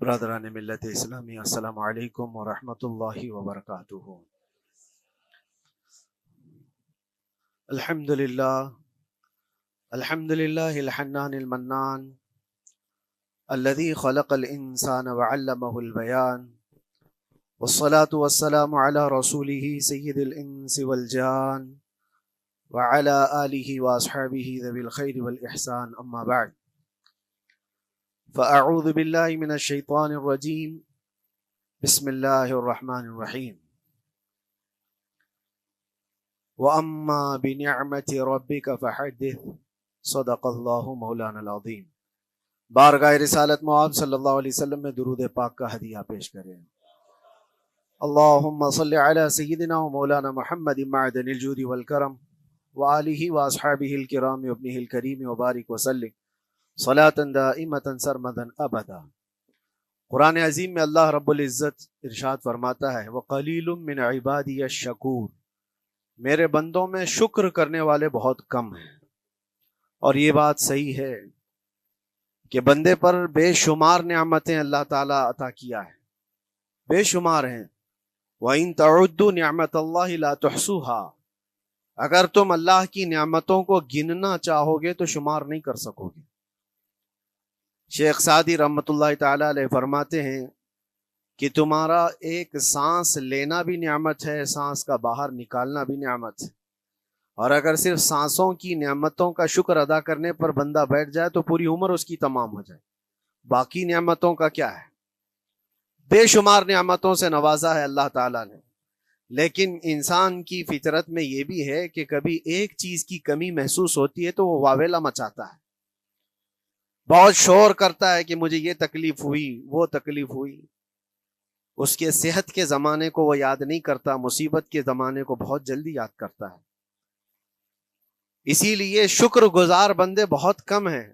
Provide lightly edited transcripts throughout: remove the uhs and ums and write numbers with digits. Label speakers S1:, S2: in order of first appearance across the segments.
S1: برادران ملت اسلامی، السلام علیکم ورحمۃ اللہ وبرکاتہ۔ الحمد للہ الحنان المنان الذي خلق الانسان وعلمه البيان، والصلاة والسلام على رسوله سید الانس والجان وعلى آلہ واصحابہ ذوی الخیر والاحسان، اما بعد فأعوذ باللہ من الشیطان الرجیم، بسم اللہ الرحمن الرحیم۔ وَأَمَّا بِنِعْمَةِ رَبِّكَ فَحَدِّثْ، صدق اللہ مولانا العظیم۔ بارگاہ رسالت مآب صلی اللہ علیہ وسلم میں درود پاک کا ہدیہ پیش کریں۔ اللہم صلی علی سیدنا و مولانا محمد معدن الجود والکرم وآلہ واصحابہ الکرام وابنہ الکریم وبارک وسلم صلاۃ دائمۃ سرمدا ابدا۔ قرآن عظیم میں اللہ رب العزت ارشاد فرماتا ہے، وَقَلِيلٌ مِّنْ عِبَادِيَ الشَّكُورُ، میرے بندوں میں شکر کرنے والے بہت کم ہیں۔ اور یہ بات صحیح ہے کہ بندے پر بے شمار نعمتیں اللہ تعالیٰ عطا کیا ہے، بے شمار ہیں۔ وَإِن تَعُدُّوا نِعْمَتَ اللَّهِ لَا تُحْصُوهَا، اگر تم اللہ کی نعمتوں کو گننا چاہو گے تو شمار نہیں کر سکو گے۔ شیخ سعدی رحمۃ اللہ تعالیٰ علیہ فرماتے ہیں کہ تمہارا ایک سانس لینا بھی نعمت ہے، سانس کا باہر نکالنا بھی نعمت ہے، اور اگر صرف سانسوں کی نعمتوں کا شکر ادا کرنے پر بندہ بیٹھ جائے تو پوری عمر اس کی تمام ہو جائے، باقی نعمتوں کا کیا ہے؟ بے شمار نعمتوں سے نوازا ہے اللہ تعالیٰ نے، لیکن انسان کی فطرت میں یہ بھی ہے کہ کبھی ایک چیز کی کمی محسوس ہوتی ہے تو وہ واویلا مچاتا ہے، بہت شور کرتا ہے کہ مجھے یہ تکلیف ہوئی، وہ تکلیف ہوئی۔ اس کے صحت کے زمانے کو وہ یاد نہیں کرتا، مصیبت کے زمانے کو بہت جلدی یاد کرتا ہے۔ اسی لیے شکر گزار بندے بہت کم ہیں۔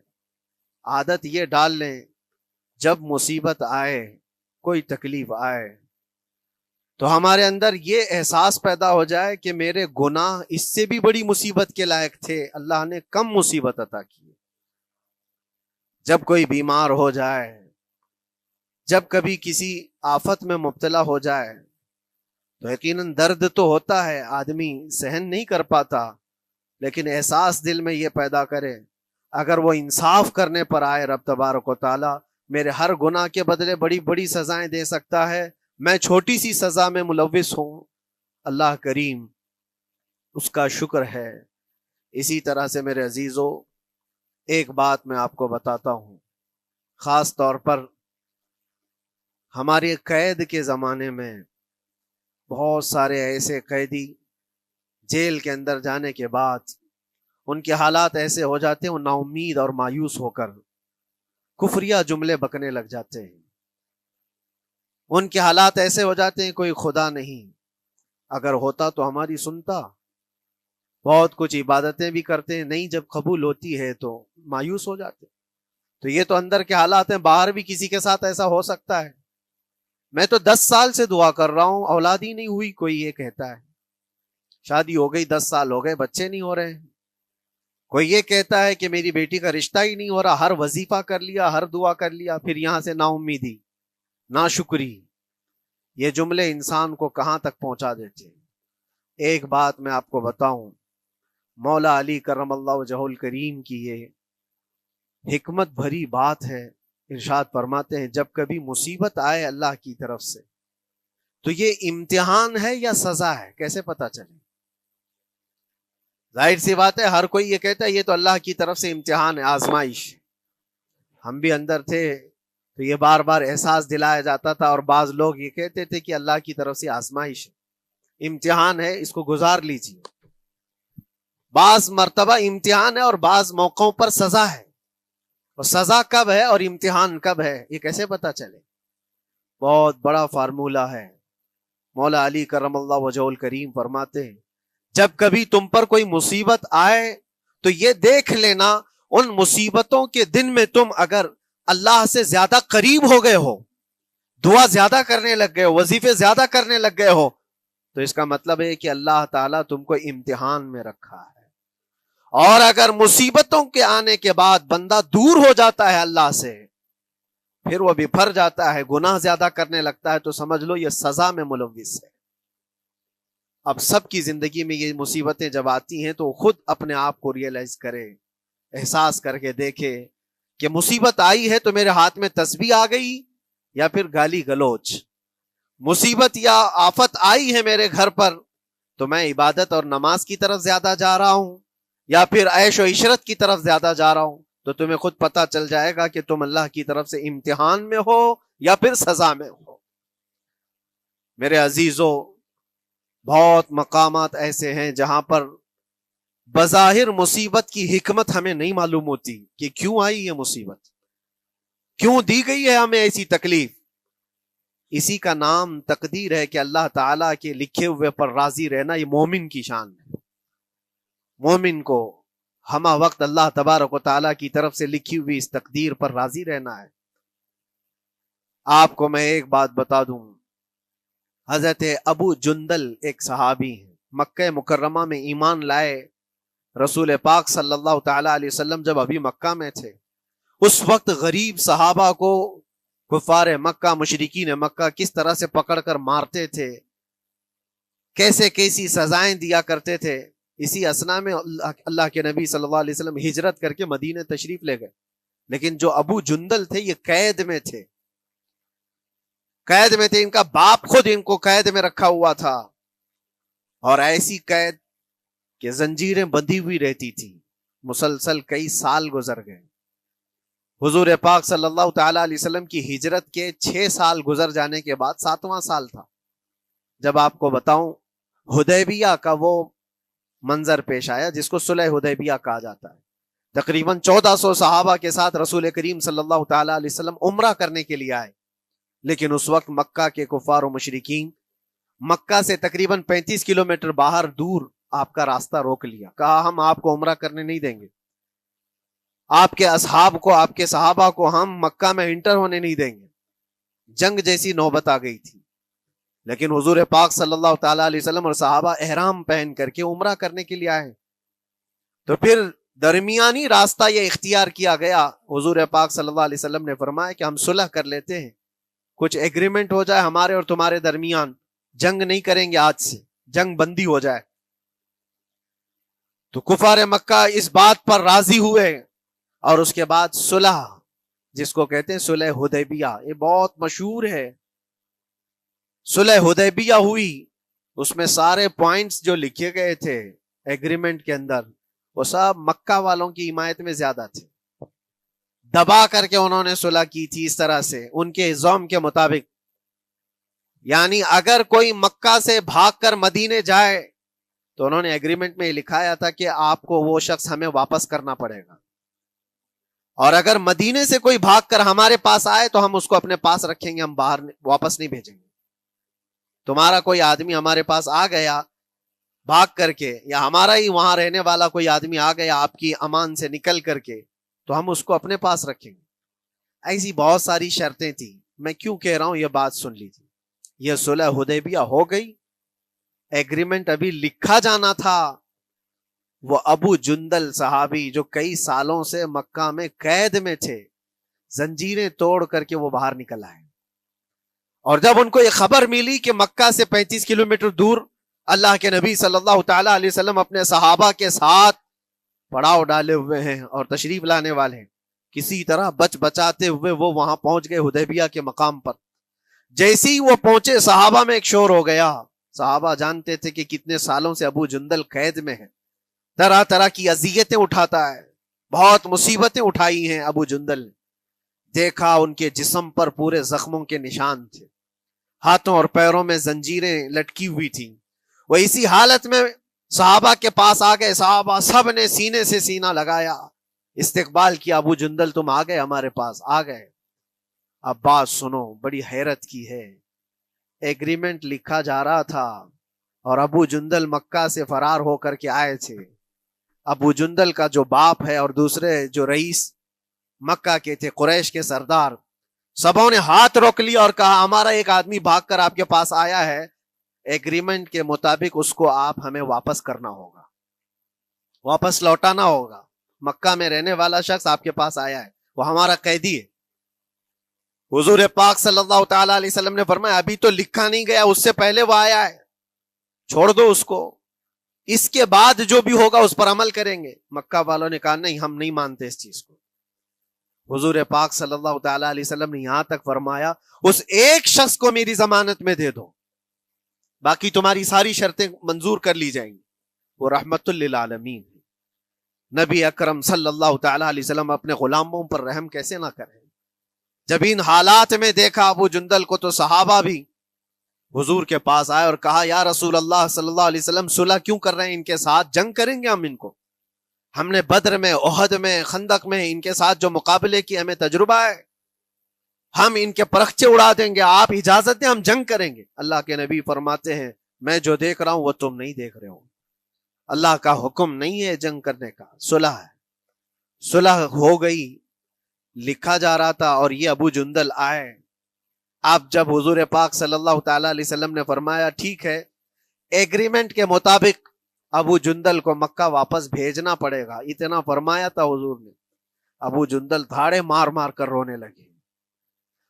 S1: عادت یہ ڈال لیں، جب مصیبت آئے، کوئی تکلیف آئے تو ہمارے اندر یہ احساس پیدا ہو جائے کہ میرے گناہ اس سے بھی بڑی مصیبت کے لائق تھے، اللہ نے کم مصیبت عطا کی۔ جب کوئی بیمار ہو جائے، جب کبھی کسی آفت میں مبتلا ہو جائے تو یقیناً درد تو ہوتا ہے، آدمی سہن نہیں کر پاتا، لیکن احساس دل میں یہ پیدا کرے اگر وہ انصاف کرنے پر آئے رب تبارک و تعالی میرے ہر گناہ کے بدلے بڑی بڑی سزائیں دے سکتا ہے، میں چھوٹی سی سزا میں ملوث ہوں، اللہ کریم اس کا شکر ہے۔ اسی طرح سے میرے عزیزو، ایک بات میں آپ کو بتاتا ہوں، خاص طور پر ہمارے قید کے زمانے میں بہت سارے ایسے قیدی جیل کے اندر جانے کے بعد ان کے حالات ایسے ہو جاتے ہیں، وہ نا امید اور مایوس ہو کر کفریہ جملے بکنے لگ جاتے ہیں۔ ان کے حالات ایسے ہو جاتے ہیں کوئی خدا نہیں، اگر ہوتا تو ہماری سنتا، بہت کچھ عبادتیں بھی کرتے ہیں، نہیں جب قبول ہوتی ہے تو مایوس ہو جاتے ہیں۔ تو یہ تو اندر کے حالات ہیں، باہر بھی کسی کے ساتھ ایسا ہو سکتا ہے۔ میں تو 10 سال سے دعا کر رہا ہوں، اولاد ہی نہیں ہوئی، کوئی یہ کہتا ہے شادی ہو گئی 10 سال ہو گئے بچے نہیں ہو رہے ہیں، کوئی یہ کہتا ہے کہ میری بیٹی کا رشتہ ہی نہیں ہو رہا، ہر وظیفہ کر لیا، ہر دعا کر لیا، پھر یہاں سے نا امیدی، نا شکری، یہ جملے انسان کو کہاں تک پہنچا دیتے ہیں۔ ایک بات میں آپ کو بتاؤں، مولا علی کرم اللہ وجہہ الکریم کی یہ حکمت بھری بات ہے، ارشاد فرماتے ہیں جب کبھی مصیبت آئے اللہ کی طرف سے تو یہ امتحان ہے یا سزا ہے، کیسے پتا چلے؟ ظاہر سی بات ہے، ہر کوئی یہ کہتا ہے یہ تو اللہ کی طرف سے امتحان ہے، آزمائش۔ ہم بھی اندر تھے تو یہ بار بار احساس دلایا جاتا تھا، اور بعض لوگ یہ کہتے تھے کہ اللہ کی طرف سے آزمائش ہے، امتحان ہے، اس کو گزار لیجیے۔ بعض مرتبہ امتحان ہے اور بعض موقعوں پر سزا ہے، اور سزا کب ہے اور امتحان کب ہے یہ کیسے پتا چلے؟ بہت بڑا فارمولہ ہے۔ مولا علی کرم اللہ وجہہ الکریم فرماتے ہیں جب کبھی تم پر کوئی مصیبت آئے تو یہ دیکھ لینا ان مصیبتوں کے دن میں تم اگر اللہ سے زیادہ قریب ہو گئے ہو، دعا زیادہ کرنے لگ گئے ہو، وظیفے زیادہ کرنے لگ گئے ہو، تو اس کا مطلب ہے کہ اللہ تعالیٰ تم کو امتحان میں رکھا ہے۔ اور اگر مصیبتوں کے آنے کے بعد بندہ دور ہو جاتا ہے اللہ سے پھر وہ بپھر جاتا ہے، گناہ زیادہ کرنے لگتا ہے، تو سمجھ لو یہ سزا میں ملوث ہے۔ اب سب کی زندگی میں یہ مصیبتیں جب آتی ہیں تو خود اپنے آپ کو ریئلائز کرے، احساس کر کے دیکھے کہ مصیبت آئی ہے تو میرے ہاتھ میں تسبیح آ گئی یا پھر گالی گلوچ، مصیبت یا آفت آئی ہے میرے گھر پر تو میں عبادت اور نماز کی طرف زیادہ جا رہا ہوں یا پھر عیش و عشرت کی طرف زیادہ جا رہا ہوں، تو تمہیں خود پتا چل جائے گا کہ تم اللہ کی طرف سے امتحان میں ہو یا پھر سزا میں ہو۔ میرے عزیزو، بہت مقامات ایسے ہیں جہاں پر بظاہر مصیبت کی حکمت ہمیں نہیں معلوم ہوتی کہ کیوں آئی یہ مصیبت، کیوں دی گئی ہے ہمیں ایسی تکلیف۔ اسی کا نام تقدیر ہے کہ اللہ تعالیٰ کے لکھے ہوئے پر راضی رہنا یہ مومن کی شان ہے۔ مومن کو ہمہ وقت اللہ تبارک و تعالیٰ کی طرف سے لکھی ہوئی اس تقدیر پر راضی رہنا ہے۔ آپ کو میں ایک بات بتا دوں، حضرت ابو جندل ایک صحابی ہیں، مکہ مکرمہ میں ایمان لائے، رسول پاک صلی اللہ تعالی علیہ وسلم جب ابھی مکہ میں تھے، اس وقت غریب صحابہ کو کفار مکہ، مشرکین مکہ کس طرح سے پکڑ کر مارتے تھے، کیسے کیسی سزائیں دیا کرتے تھے۔ اسی اسنا میں اللہ کے نبی صلی اللہ علیہ وسلم ہجرت کر کے مدینہ تشریف لے گئے، لیکن جو ابو جندل تھے یہ قید میں تھے، قید میں تھے، ان کا باپ خود ان کو قید میں رکھا ہوا تھا، اور ایسی قید کہ زنجیریں بندھی ہوئی رہتی تھی، مسلسل کئی سال گزر گئے۔ حضور پاک صلی اللہ تعالی علیہ وسلم کی ہجرت کے 6 سال گزر جانے کے بعد 7واں سال تھا جب آپ کو بتاؤں حدیبیہ کا وہ منظر پیش آیا جس کو صلح حدیبیہ کہا جاتا ہے۔ تقریباً 1400 صحابہ کے ساتھ رسول کریم صلی اللہ تعالی علیہ وسلم عمرہ کرنے کے لیے آئے، لیکن اس وقت مکہ کے کفار و مشرکین مکہ سے تقریباً 35 کلومیٹر باہر دور آپ کا راستہ روک لیا، کہا ہم آپ کو عمرہ کرنے نہیں دیں گے، آپ کے اصحاب کو، آپ کے صحابہ کو ہم مکہ میں انٹر ہونے نہیں دیں گے۔ جنگ جیسی نوبت آ گئی تھی، لیکن حضور پاک صلی اللہ تعالی علیہ وسلم اور صحابہ احرام پہن کر کے عمرہ کرنے کے لیے آئے، تو پھر درمیانی راستہ یہ اختیار کیا گیا۔ حضور پاک صلی اللہ علیہ وسلم نے فرمایا کہ ہم صلح کر لیتے ہیں، کچھ ایگریمنٹ ہو جائے ہمارے اور تمہارے درمیان، جنگ نہیں کریں گے، آج سے جنگ بندی ہو جائے۔ تو کفار مکہ اس بات پر راضی ہوئے، اور اس کے بعد صلح، جس کو کہتے ہیں صلح حدیبیہ، یہ بہت مشہور ہے۔ صلح حدیبیہ ہوئی، اس میں سارے پوائنٹس جو لکھے گئے تھے ایگریمنٹ کے اندر وہ سب مکہ والوں کی حمایت میں زیادہ تھے، دبا کر کے انہوں نے صلح کی تھی اس طرح سے ان کے نظام کے مطابق، یعنی اگر کوئی مکہ سے بھاگ کر مدینے جائے تو انہوں نے ایگریمنٹ میں لکھایا تھا کہ آپ کو وہ شخص ہمیں واپس کرنا پڑے گا، اور اگر مدینے سے کوئی بھاگ کر ہمارے پاس آئے تو ہم اس کو اپنے پاس رکھیں گے، ہم باہر واپس نہیں بھیجیں گے۔ تمہارا کوئی آدمی ہمارے پاس آ گیا بھاگ کر کے، یا ہمارا ہی وہاں رہنے والا کوئی آدمی آ گیا آپ کی امان سے نکل کر کے، تو ہم اس کو اپنے پاس رکھیں گے۔ ایسی بہت ساری شرطیں تھیں، میں کیوں کہہ رہا ہوں یہ بات سن لیجیے۔ یہ صلح حدیبیہ ہو گئی، ایگریمنٹ ابھی لکھا جانا تھا، وہ ابو جندل صحابی جو کئی سالوں سے مکہ میں قید میں تھے، زنجیریں توڑ کر کے وہ باہر نکل آئے، اور جب ان کو یہ خبر ملی کہ مکہ سے 35 کلومیٹر دور اللہ کے نبی صلی اللہ تعالی علیہ وسلم اپنے صحابہ کے ساتھ پڑاؤ ڈالے ہوئے ہیں اور تشریف لانے والے ہیں، کسی طرح بچ بچاتے ہوئے وہ وہاں پہنچ گئے حدیبیہ کے مقام پر۔ جیسے ہی وہ پہنچے صحابہ میں ایک شور ہو گیا، صحابہ جانتے تھے کہ کتنے سالوں سے ابو جندل قید میں ہے، طرح طرح کی اذیتیں اٹھاتا ہے، بہت مصیبتیں اٹھائی ہیں ابو جندل نے۔ دیکھا ان کے جسم پر پورے زخموں کے نشان تھے، ہاتھوں اور پیروں میں زنجیریں لٹکی ہوئی تھیں۔ وہ اسی حالت میں صحابہ کے پاس آ گئے، صحابہ سب نے سینے سے سینہ لگایا، استقبال کیا، ابو جندل تم آ گئے ہمارے پاس، آ گئے۔ اب بات سنو، بڑی حیرت کی ہے، ایگریمنٹ لکھا جا رہا تھا اور ابو جندل مکہ سے فرار ہو کر کے آئے تھے۔ ابو جندل کا جو باپ ہے اور دوسرے جو رئیس مکہ کے تھے، قریش کے سردار، سبوں نے ہاتھ روک لیا اور کہا ہمارا ایک آدمی بھاگ کر آپ کے پاس آیا ہے، ایگریمنٹ کے مطابق اس کو آپ ہمیں واپس کرنا ہوگا، واپس لوٹانا ہوگا۔ مکہ میں رہنے والا شخص آپ کے پاس آیا ہے، وہ ہمارا قیدی ہے۔ حضور پاک صلی اللہ تعالی علیہ وسلم نے فرمایا ابھی تو لکھا نہیں گیا، اس سے پہلے وہ آیا ہے، چھوڑ دو اس کو، اس کے بعد جو بھی ہوگا اس پر عمل کریں گے۔ مکہ والوں نے کہا نہیں، ہم نہیں مانتے اس چیز کو۔ حضور پاک صلی اللہ تعالی علیہ وسلم نے یہاں تک فرمایا اس ایک شخص کو میری ضمانت میں دے دو، باقی تمہاری ساری شرطیں منظور کر لی جائیں گی۔ وہ رحمت للعالمین، نبی اکرم صلی اللہ تعالی علیہ وسلم اپنے غلاموں پر رحم کیسے نہ کریں۔ جب ان حالات میں دیکھا ابو جندل کو تو صحابہ بھی حضور کے پاس آئے اور کہا یا رسول اللہ صلی اللہ علیہ وسلم صلح کیوں کر رہے ہیں ان کے ساتھ، جنگ کریں گے ہم ان کو، ہم نے بدر میں، احد میں، خندق میں ان کے ساتھ جو مقابلے کی ہمیں تجربہ ہے، ہم ان کے پرخچے اڑا دیں گے، آپ اجازت دیں ہم جنگ کریں گے۔ اللہ کے نبی فرماتے ہیں میں جو دیکھ رہا ہوں وہ تم نہیں دیکھ رہے ہو، اللہ کا حکم نہیں ہے جنگ کرنے کا، صلح ہے۔ صلح ہو گئی، لکھا جا رہا تھا، اور یہ ابو جندل آئے۔ اب جب حضور پاک صلی اللہ تعالی علیہ وسلم نے فرمایا ٹھیک ہے، ایگریمنٹ کے مطابق ابو جندل کو مکہ واپس بھیجنا پڑے گا، اتنا فرمایا تھا حضور نے، ابو جندل دھاڑے مار مار کر رونے لگے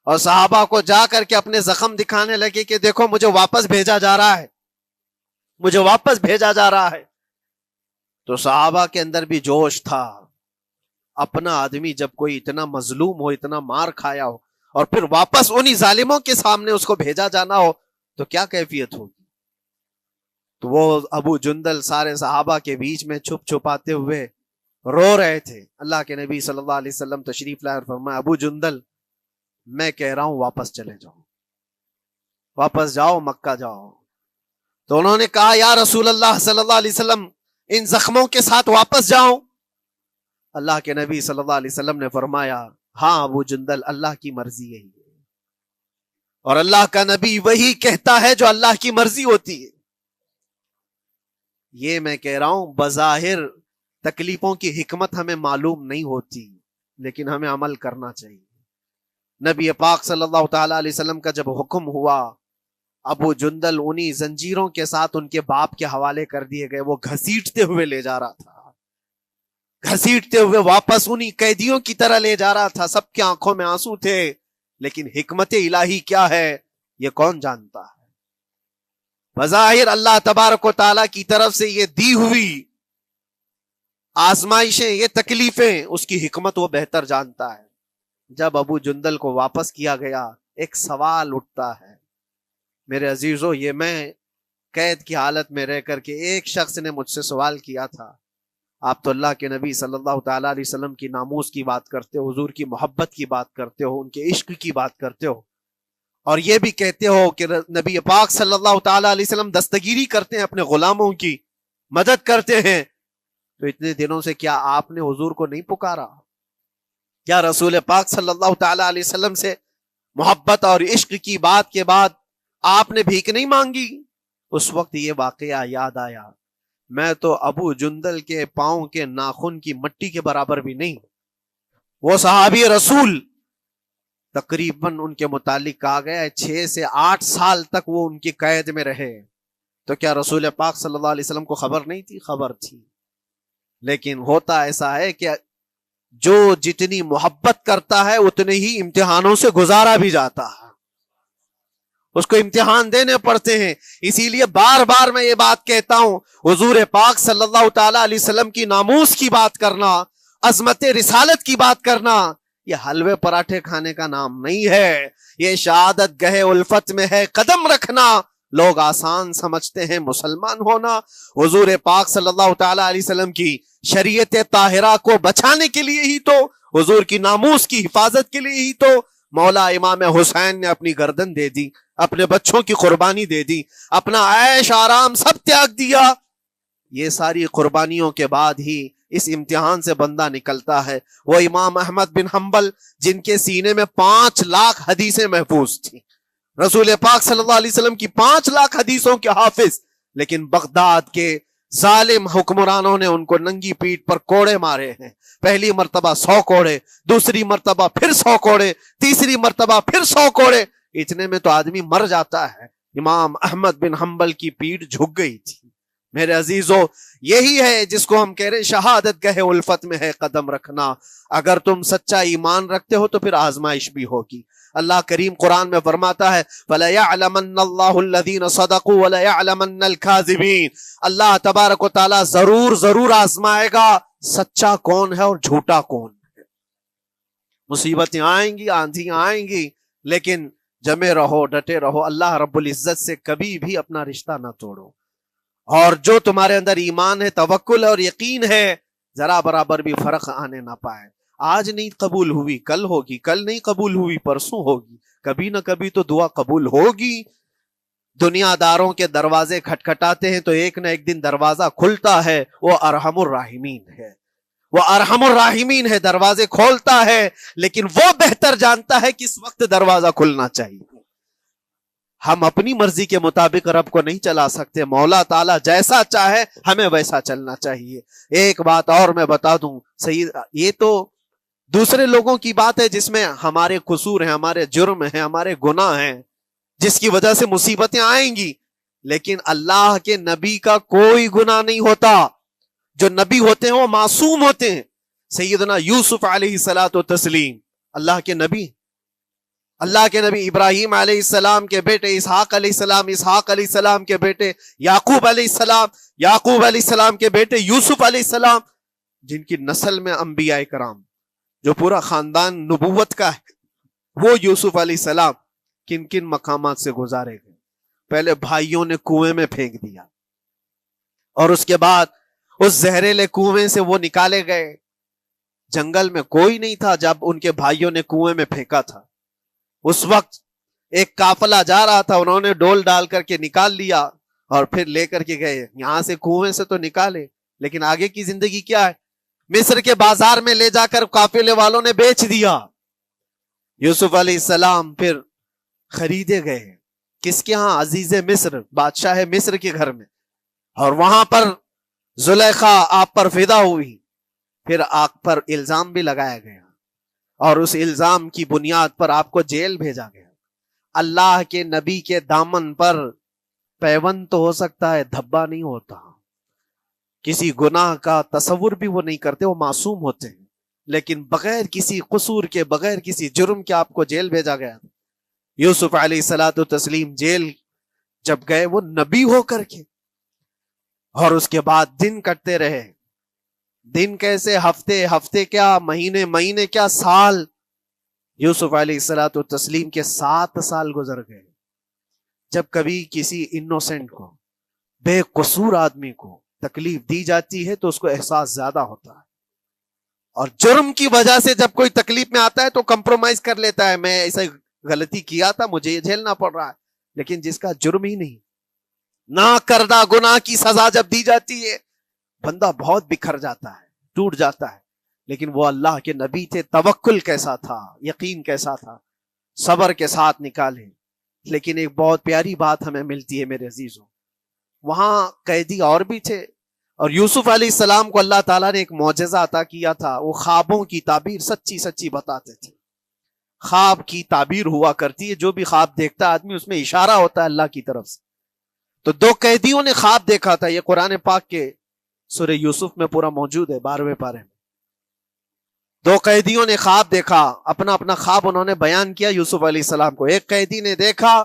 S1: اور صحابہ کو جا کر کے اپنے زخم دکھانے لگے کہ دیکھو مجھے واپس بھیجا جا رہا ہے، مجھے واپس بھیجا جا رہا ہے۔ تو صحابہ کے اندر بھی جوش تھا، اپنا آدمی جب کوئی اتنا مظلوم ہو، اتنا مار کھایا ہو، اور پھر واپس انہی ظالموں کے سامنے اس کو بھیجا جانا ہو تو کیا کیفیت ہوگی۔ تو وہ ابو جندل سارے صحابہ کے بیچ میں چھپ چھپاتے ہوئے رو رہے تھے۔ اللہ کے نبی صلی اللہ علیہ وسلم تشریف لائے اور فرمایا ابو جندل میں کہہ رہا ہوں واپس چلے جاؤ، واپس جاؤ، مکہ جاؤ۔ تو انہوں نے کہا یا رسول اللہ صلی اللہ علیہ وسلم ان زخموں کے ساتھ واپس جاؤں؟ اللہ کے نبی صلی اللہ علیہ وسلم نے فرمایا ہاں ابو جندل، اللہ کی مرضی یہی ہے، اور اللہ کا نبی وہی کہتا ہے جو اللہ کی مرضی ہوتی ہے۔ یہ میں کہہ رہا ہوں بظاہر تکلیفوں کی حکمت ہمیں معلوم نہیں ہوتی، لیکن ہمیں عمل کرنا چاہیے۔ نبی پاک صلی اللہ تعالی علیہ وسلم کا جب حکم ہوا، ابو جندل انہی زنجیروں کے ساتھ ان کے باپ کے حوالے کر دیے گئے، وہ گھسیٹتے ہوئے لے جا رہا تھا، گھسیٹتے ہوئے واپس انہی قیدیوں کی طرح لے جا رہا تھا۔ سب کی آنکھوں میں آنسو تھے، لیکن حکمت الہی کیا ہے یہ کون جانتا ہے۔ بظاہر اللہ تبارک و تعالیٰ کی طرف سے یہ دی ہوئی آزمائشیں، یہ تکلیفیں، اس کی حکمت وہ بہتر جانتا ہے۔ جب ابو جندل کو واپس کیا گیا، ایک سوال اٹھتا ہے میرے عزیزو، یہ میں قید کی حالت میں رہ کر کے ایک شخص نے مجھ سے سوال کیا تھا، آپ تو اللہ کے نبی صلی اللہ تعالی علیہ وسلم کی ناموس کی بات کرتے ہو، حضور کی محبت کی بات کرتے ہو، ان کے عشق کی بات کرتے ہو، اور یہ بھی کہتے ہو کہ نبی پاک صلی اللہ تعالی علیہ وسلم دستگیری کرتے ہیں، اپنے غلاموں کی مدد کرتے ہیں، تو اتنے دنوں سے کیا آپ نے حضور کو نہیں پکارا؟ کیا رسول پاک صلی اللہ تعالی علیہ وسلم سے محبت اور عشق کی بات کے بعد آپ نے بھیک نہیں مانگی؟ اس وقت یہ واقعہ یاد آیا، میں تو ابو جندل کے پاؤں کے ناخن کی مٹی کے برابر بھی نہیں۔ وہ صحابی رسول تقریباً ان کے متعلق کہا گیا ہے 6 سے 8 سال تک وہ ان کی قید میں رہے، تو کیا رسول پاک صلی اللہ علیہ وسلم کو خبر نہیں تھی؟ خبر تھی، لیکن ہوتا ایسا ہے کہ جو جتنی محبت کرتا ہے اتنے ہی امتحانوں سے گزارا بھی جاتا ہے، اس کو امتحان دینے پڑتے ہیں۔ اسی لیے بار بار میں یہ بات کہتا ہوں، حضور پاک صلی اللہ تعالی علیہ وسلم کی ناموس کی بات کرنا، عظمت رسالت کی بات کرنا، یہ حلوے پراٹھے کھانے کا نام نہیں ہے، یہ شہادت گہے الفت میں ہے قدم رکھنا۔ لوگ آسان سمجھتے ہیں مسلمان ہونا، حضور پاک صلی اللہ تعالی علیہ وسلم کی شریعت طاہرہ کو بچانے کے لیے ہی تو، حضور کی ناموس کی حفاظت کے لیے ہی تو مولا امام حسین نے اپنی گردن دے دی، اپنے بچوں کی قربانی دے دی، اپنا عیش آرام سب تیاگ دیا۔ یہ ساری قربانیوں کے بعد ہی اس امتحان سے بندہ نکلتا ہے۔ وہ امام احمد بن حنبل جن کے سینے میں 5 لاکھ حدیثیں محفوظ تھیں، رسول پاک صلی اللہ علیہ وسلم کی 5 لاکھ حدیثوں کے حافظ، لیکن بغداد کے ظالم حکمرانوں نے ان کو ننگی پیٹھ پر کوڑے مارے ہیں، پہلی مرتبہ 100 کوڑے، دوسری مرتبہ پھر 100 کوڑے، تیسری مرتبہ پھر 100 کوڑے، اتنے میں تو آدمی مر جاتا ہے۔ امام احمد بن حنبل کی پیٹھ جھک گئی تھی۔ میرے عزیزو، یہی ہے جس کو ہم کہہ رہے شہادت گہے الفت میں ہے قدم رکھنا۔ اگر تم سچا ایمان رکھتے ہو تو پھر آزمائش بھی ہوگی۔ اللہ کریم قرآن میں فرماتا ہے وَلَيَعْلَمَنَّ اللَّهُ الَّذِينَ صَدَقُوا وَلَيَعْلَمَنَّ الْكَاذِبِينَ، اللہ تبارک و تعالیٰ ضرور آزمائے گا سچا کون ہے اور جھوٹا کون ہے۔ مصیبتیں آئیں گی، آندھیاں آئیں گی، لیکن جمے رہو، ڈٹے رہو، اللہ رب العزت سے کبھی بھی اپنا رشتہ نہ توڑو، اور جو تمہارے اندر ایمان ہے، توکل اور یقین ہے، ذرا برابر بھی فرق آنے نہ پائے۔ آج نہیں قبول ہوئی کل ہوگی، کل نہیں قبول ہوئی پرسوں ہوگی، کبھی نہ کبھی تو دعا قبول ہوگی۔ دنیا داروں کے دروازے کھٹکھٹاتے ہیں تو ایک نہ ایک دن دروازہ کھلتا ہے، وہ ارحم الراحمین ہے، وہ ارحم الراحمین ہے، دروازے کھولتا ہے، لیکن وہ بہتر جانتا ہے کس وقت دروازہ کھلنا چاہیے۔ ہم اپنی مرضی کے مطابق رب کو نہیں چلا سکتے، مولا تعالیٰ جیسا چاہے ہمیں ویسا چلنا چاہیے۔ ایک بات اور میں بتا دوں سید، یہ تو دوسرے لوگوں کی بات ہے جس میں ہمارے قصور ہیں، ہمارے جرم ہیں، ہمارے گناہ ہیں، جس کی وجہ سے مصیبتیں آئیں گی، لیکن اللہ کے نبی کا کوئی گناہ نہیں ہوتا۔ جو نبی ہوتے ہیں وہ معصوم ہوتے ہیں۔ سیدنا یوسف علیہ الصلوۃ والتسلیم اللہ کے نبی، اللہ کے نبی ابراہیم علیہ السلام کے بیٹے اسحاق علیہ السلام، اسحاق علیہ السلام کے بیٹے یعقوب علیہ السلام، یعقوب علیہ السلام کے بیٹے یوسف علیہ السلام، جن کی نسل میں انبیاء کرام، جو پورا خاندان نبوت کا ہے، وہ یوسف علیہ السلام کن کن مقامات سے گزارے گئے۔ پہلے بھائیوں نے کنویں میں پھینک دیا، اور اس کے بعد اس زہریلے کنویں سے وہ نکالے گئے۔ جنگل میں کوئی نہیں تھا جب ان کے بھائیوں نے کنویں میں پھینکا تھا۔ اس وقت ایک قافلہ جا رہا تھا، انہوں نے ڈول ڈال کر کے نکال لیا اور پھر لے کر کے گئے۔ یہاں سے کنویں سے تو نکالے، لیکن آگے کی زندگی کیا ہے؟ مصر کے بازار میں لے جا کر قافلے والوں نے بیچ دیا۔ یوسف علیہ السلام پھر خریدے گئے، کس کے ہاں؟ عزیز مصر، بادشاہ مصر کے گھر میں، اور وہاں پر زلیخا آپ پر فدا ہوئی۔ پھر آپ پر الزام بھی لگایا گیا، اور اس الزام کی بنیاد پر آپ کو جیل بھیجا گیا۔ اللہ کے نبی کے دامن پر پیوند تو ہو سکتا ہے، دھبا نہیں ہوتا۔ کسی گناہ کا تصور بھی وہ نہیں کرتے، وہ معصوم ہوتے ہیں، لیکن بغیر کسی قصور کے، بغیر کسی جرم کے آپ کو جیل بھیجا گیا۔ یوسف علیہ الصلوۃ والتسلیم جیل جب گئے، وہ نبی ہو کر کے، اور اس کے بعد دن کٹتے رہے۔ دن کیسے؟ ہفتے، ہفتے کیا مہینے، مہینے کیا سال۔ یوسف علیہ الصلوۃ والتسلیم کے 7 سال گزر گئے۔ جب کبھی کسی انوسینٹ کو، بے قصور آدمی کو تکلیف دی جاتی ہے تو اس کو احساس زیادہ ہوتا ہے، اور جرم کی وجہ سے جب کوئی تکلیف میں آتا ہے تو کمپرومائز کر لیتا ہے، میں ایسا غلطی کیا تھا، مجھے یہ جھیلنا پڑ رہا ہے۔ لیکن جس کا جرم ہی نہیں، نہ کردہ گناہ کی سزا جب دی جاتی ہے، بندہ بہت بکھر جاتا ہے، ٹوٹ جاتا ہے۔ لیکن وہ اللہ کے نبی تھے، توکل کیسا تھا، یقین کیسا تھا، صبر کے ساتھ نکالے۔ لیکن ایک بہت پیاری بات ہمیں ملتی ہے میرے عزیزوں، وہاں قیدی اور بھی تھے، اور یوسف علیہ السلام کو اللہ تعالیٰ نے ایک معجزہ عطا کیا تھا۔ وہ خوابوں کی تعبیر سچی سچی بتاتے تھے۔ خواب کی تعبیر ہوا کرتی ہے، جو بھی خواب دیکھتا ہے آدمی، اس میں اشارہ ہوتا ہے اللہ کی طرف سے۔ تو 2 قیدیوں نے خواب دیکھا تھا، یہ قرآن پاک کے سورہ یوسف میں پورا موجود ہے، 12ویں پارے میں۔ 2 قیدیوں نے خواب دیکھا، اپنا اپنا خواب انہوں نے بیان کیا یوسف علیہ السلام کو۔ ایک قیدی نے دیکھا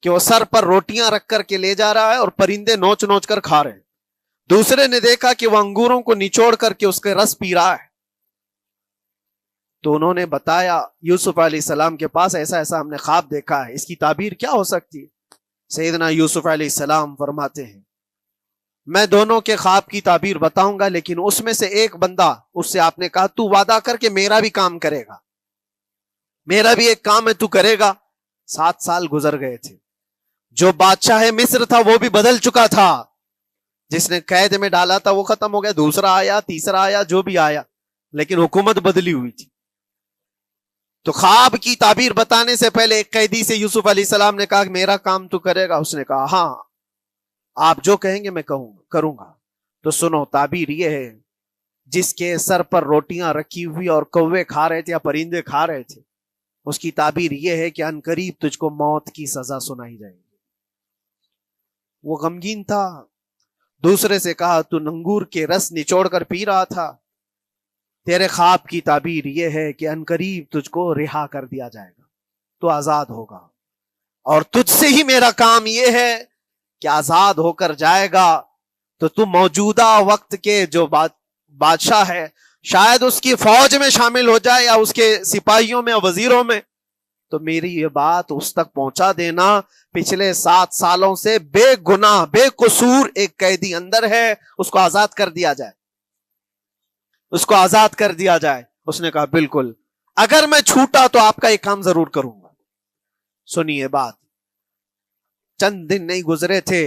S1: کہ وہ سر پر روٹیاں رکھ کر کے لے جا رہا ہے اور پرندے نوچ نوچ کر کھا رہے ہیں۔ دوسرے نے دیکھا کہ وہ انگوروں کو نچوڑ کر کے اس کے رس پی رہا ہے۔ تو انہوں نے بتایا یوسف علیہ السلام کے پاس، ایسا ایسا ہم نے خواب دیکھا ہے، اس کی تعبیر کیا ہو سکتی ہے؟ سیدنا یوسف علیہ السلام فرماتے ہیں، میں دونوں کے خواب کی تعبیر بتاؤں گا، لیکن اس میں سے ایک بندہ، اس سے آپ نے کہا تو وعدہ کر کے میرا بھی کام کرے گا، میرا بھی ایک کام ہے، تو کرے گا۔ 7 سال گزر گئے تھے۔ جو بادشاہ مصر تھا وہ بھی بدل چکا تھا، جس نے قید میں ڈالا تھا وہ ختم ہو گیا، دوسرا آیا، تیسرا آیا، جو بھی آیا، لیکن حکومت بدلی ہوئی تھی۔ تو خواب کی تعبیر بتانے سے پہلے ایک قیدی سے یوسف علیہ السلام نے کہا کہ میرا کام تو کرے گا؟ اس نے کہا ہاں، آپ جو کہیں گے میں کروں گا۔ تو سنو، تعبیر یہ ہے، جس کے سر پر روٹیاں رکھی ہوئی اور کوے کھا رہے تھے یا پرندے کھا رہے تھے، اس کی تعبیر یہ ہے کہ عنقریب تجھ کو موت کی سزا سنائی جائے گی۔ وہ غمگین تھا۔ دوسرے سے کہا تو انگور کے رس نچوڑ کر پی رہا تھا، تیرے خواب کی تعبیر یہ ہے کہ عنقریب تجھ کو رہا کر دیا جائے گا، تو آزاد ہوگا، اور تجھ سے ہی میرا کام یہ ہے کہ آزاد ہو کر جائے گا تو تو موجودہ وقت کے جو بادشاہ ہے شاید اس کی فوج میں شامل ہو جائے یا اس کے سپاہیوں میں وزیروں میں، تو میری یہ بات اس تک پہنچا دینا، پچھلے 7 سالوں سے بے گناہ بے قصور ایک قیدی اندر ہے، اس کو آزاد کر دیا جائے، اس کو آزاد کر دیا جائے۔ اس نے کہا بالکل، اگر میں چھوٹا تو آپ کا ایک کام ضرور کروں گا۔ سنیے بات، چند دن نہیں گزرے تھے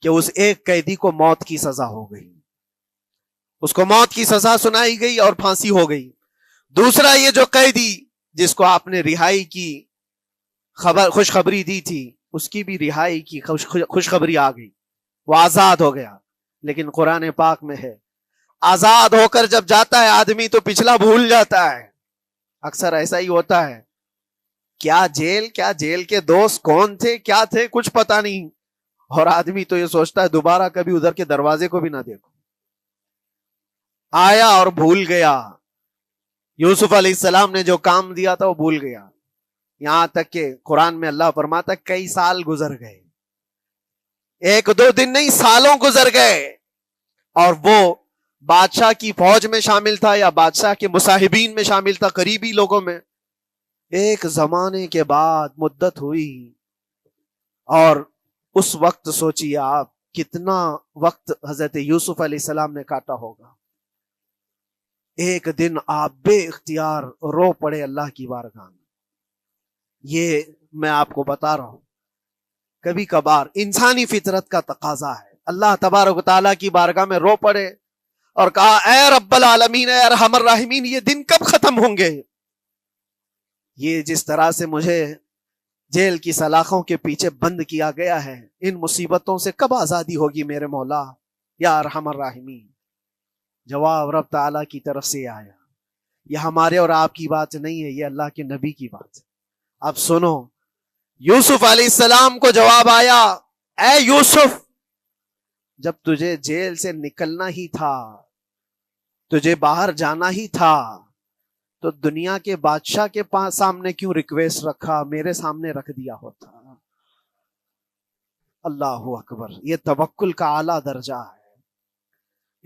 S1: کہ اس ایک قیدی کو موت کی سزا ہو گئی، اس کو موت کی سزا سنائی گئی اور پھانسی ہو گئی۔ دوسرا یہ جو قیدی جس کو آپ نے رہائی کی خوشخبری دی تھی، اس کی بھی رہائی کی خوشخبری آ گئی، وہ آزاد ہو گیا۔ لیکن قرآن پاک میں ہے آزاد ہو کر جب جاتا ہے آدمی تو پچھلا بھول جاتا ہے، اکثر ایسا ہی ہوتا ہے۔ کیا جیل کے دوست کون تھے کیا تھے کچھ پتا نہیں، اور آدمی تو یہ سوچتا ہے دوبارہ کبھی ادھر کے دروازے کو بھی نہ دیکھو۔ آیا اور بھول گیا، یوسف علیہ السلام نے جو کام دیا تھا وہ بھول گیا، یہاں تک کہ قرآن میں اللہ فرماتا ہے کئی سال گزر گئے، 1-2 دن نہیں سالوں گزر گئے، اور وہ بادشاہ کی فوج میں شامل تھا یا بادشاہ کے مصاحبین میں شامل تھا، قریبی لوگوں میں۔ ایک زمانے کے بعد مدت ہوئی، اور اس وقت سوچیے آپ کتنا وقت حضرت یوسف علیہ السلام نے کاٹا ہوگا۔ ایک دن آپ بے اختیار رو پڑے اللہ کی بارگاہ میں۔ یہ میں آپ کو بتا رہا ہوں، کبھی کبھار انسانی فطرت کا تقاضا ہے، اللہ تبارک و تعالیٰ کی بارگاہ میں رو پڑے اور کہا اے رب العالمین اے ارحم الراحمین، یہ دن کب ختم ہوں گے؟ یہ جس طرح سے مجھے جیل کی سلاخوں کے پیچھے بند کیا گیا ہے، ان مصیبتوں سے کب آزادی ہوگی میرے مولا یا ارحم الراحمین؟ جواب رب تعالیٰ کی طرف سے آیا، یہ ہمارے اور آپ کی بات نہیں ہے، یہ اللہ کے نبی کی بات ہے۔ اب سنو، یوسف علیہ السلام کو جواب آیا، اے یوسف، جب تجھے جیل سے نکلنا ہی تھا، تجھے باہر جانا ہی تھا، تو دنیا کے بادشاہ کے سامنے کیوں ریکویسٹ رکھا، میرے سامنے رکھ دیا ہوتا۔ اللہ اکبر، یہ توکل کا اعلیٰ درجہ ہے۔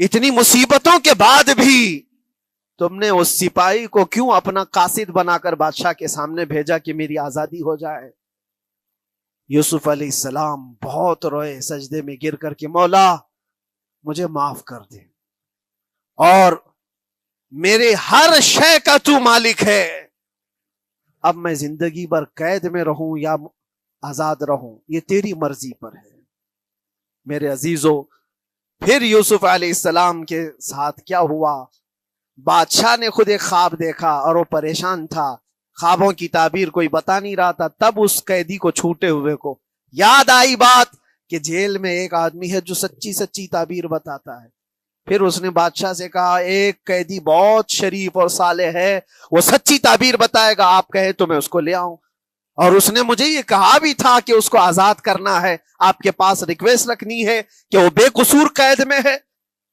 S1: اتنی مصیبتوں کے بعد بھی تم نے اس سپاہی کو کیوں اپنا قاصد بنا کر بادشاہ کے سامنے بھیجا کہ میری آزادی ہو جائے؟ یوسف علیہ السلام بہت روئے، سجدے میں گر کر کے مولا مجھے معاف کر دے، اور میرے ہر شے کا تو مالک ہے، اب میں زندگی بھر قید میں رہوں یا آزاد رہوں یہ تیری مرضی پر ہے۔ میرے عزیزو، پھر یوسف علیہ السلام کے ساتھ کیا ہوا؟ بادشاہ نے خود ایک خواب دیکھا اور وہ پریشان تھا، خوابوں کی تعبیر کوئی بتا نہیں رہا تھا۔ تب اس قیدی کو چھوٹے ہوئے کو یاد آئی بات کہ جیل میں ایک آدمی ہے جو سچی سچی تعبیر بتاتا ہے۔ پھر اس نے بادشاہ سے کہا ایک قیدی بہت شریف اور صالح ہے، وہ سچی تعبیر بتائے گا، آپ کہے تو میں اس کو لے آؤں۔ اور اس نے مجھے یہ کہا بھی تھا کہ اس کو آزاد کرنا ہے، آپ کے پاس ریکویسٹ رکھنی ہے کہ وہ بے قصور قید میں ہے۔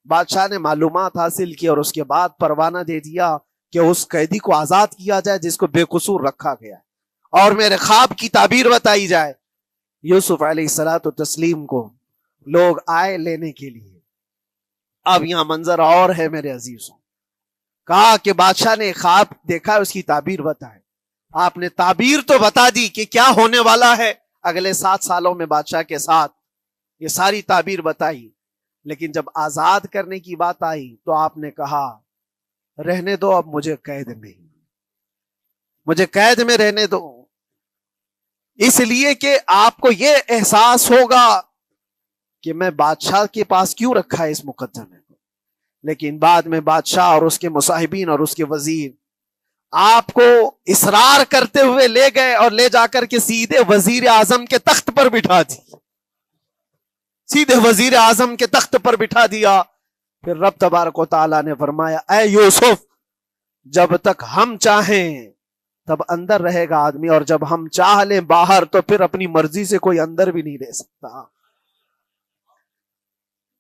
S1: بادشاہ نے معلومات حاصل کی اور اس کے بعد پروانہ دے دیا کہ اس قیدی کو آزاد کیا جائے جس کو بے قصور رکھا گیا ہے، اور میرے خواب کی تعبیر بتائی جائے۔ یوسف علیہ الصلوۃ والتسلیم کو لوگ آئے لینے کے لیے۔ اب یہاں منظر اور ہے میرے عزیزوں، کہا کہ بادشاہ نے خواب دیکھا، اس کی تعبیر بتائے۔ آپ نے تعبیر تو بتا دی کہ کیا ہونے والا ہے اگلے 7 سالوں میں بادشاہ کے ساتھ، یہ ساری تعبیر بتائی، لیکن جب آزاد کرنے کی بات آئی تو آپ نے کہا رہنے دو، اب مجھے قید میں، مجھے قید میں رہنے دو، اس لیے کہ آپ کو یہ احساس ہوگا کہ میں بادشاہ کے پاس کیوں رکھا ہے اس مقدمے کو۔ لیکن بعد میں بادشاہ اور اس کے مصاحبین اور اس کے وزیر آپ کو اصرار کرتے ہوئے لے گئے اور لے جا کر کے سیدھے وزیر اعظم کے تخت پر بٹھا دی، سیدھے وزیر اعظم کے تخت پر بٹھا دیا۔ پھر رب تبارک و تعالیٰ نے فرمایا اے یوسف، جب تک ہم چاہیں تب اندر رہے گا آدمی، اور جب ہم چاہ لیں باہر تو پھر اپنی مرضی سے کوئی اندر بھی نہیں رہ سکتا۔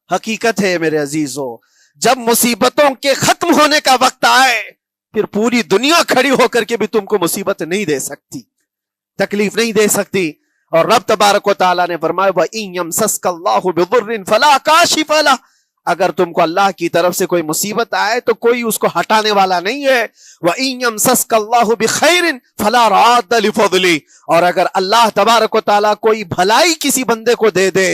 S1: حقیقت ہے میرے عزیزو، جب مصیبتوں کے ختم ہونے کا وقت آئے پھر پوری دنیا کھڑی ہو کر کے بھی تم کو مصیبت نہیں دے سکتی۔ تکلیف نہیں دے سکتی. اور رب تبارک و تعالیٰ نے فرمایا وَإِن يَمْسَسْكَ اللَّهُ بِضُرٍّ فَلَا كَاشِفَ لَهُ، اگر تم کو اللہ کی طرف سے کوئی مصیبت آئے تو کوئی اس کو ہٹانے والا نہیں ہے. وَإِن يَمْسَسْكَ اللَّهُ بِخَيْرٍ فَلَا رَادَّ لِفَضْلِهِ، اور اگر اللہ تبارک و تعالیٰ کوئی بھلائی کسی بندے کو دے دے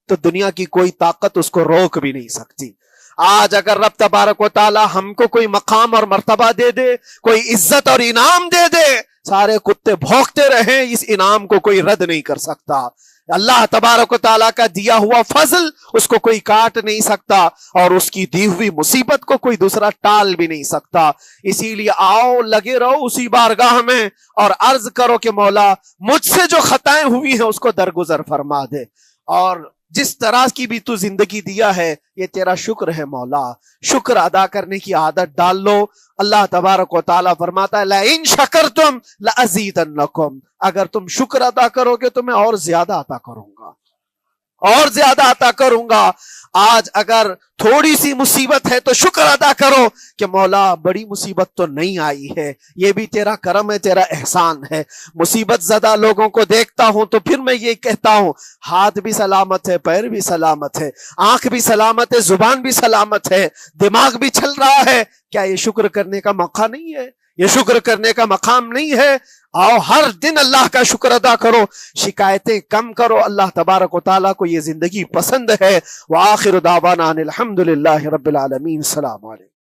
S1: تو دنیا کی کوئی طاقت اس کو روک بھی نہیں سکتی. آج اگر رب تبارک و تعالیٰ ہم کو کوئی مقام اور مرتبہ دے دے، کوئی عزت اور انعام دے دے، سارے کتے بھونکتے رہیں، اس انعام کو کوئی رد نہیں کر سکتا. اللہ تبارک و تعالیٰ کا دیا ہوا فضل اس کو کوئی کاٹ نہیں سکتا، اور اس کی دی ہوئی مصیبت کو کوئی دوسرا ٹال بھی نہیں سکتا. اسی لیے آؤ لگے رہو اسی بارگاہ میں اور عرض کرو کہ مولا مجھ سے جو خطائیں ہوئی ہیں اس کو درگزر فرما دے، اور جس طرح کی بھی تو زندگی دیا ہے یہ تیرا شکر ہے مولا. شکر ادا کرنے کی عادت ڈال لو. اللہ تبارک و تعالیٰ فرماتا ہے لَإِن شَكَرْتُمْ لَأَزِيدَنَّكُمْ، اگر تم شکر ادا کرو گے تو میں اور زیادہ عطا کروں گا، اور زیادہ عطا کروں گا. آج اگر تھوڑی سی مصیبت ہے تو شکر ادا کرو کہ مولا بڑی مصیبت تو نہیں آئی ہے، یہ بھی تیرا کرم ہے، تیرا احسان ہے. مصیبت زدہ لوگوں کو دیکھتا ہوں تو پھر میں یہ کہتا ہوں ہاتھ بھی سلامت ہے، پیر بھی سلامت ہے، آنکھ بھی سلامت ہے، زبان بھی سلامت ہے، دماغ بھی چل رہا ہے. کیا یہ شکر کرنے کا موقع نہیں ہے؟ یہ شکر کرنے کا مقام نہیں ہے؟ آؤ ہر دن اللہ کا شکر ادا کرو، شکایتیں کم کرو. اللہ تبارک و تعالیٰ کو یہ زندگی پسند ہے. وآخر دعوانا ان الحمد للہ رب العالمین. السلام علیکم.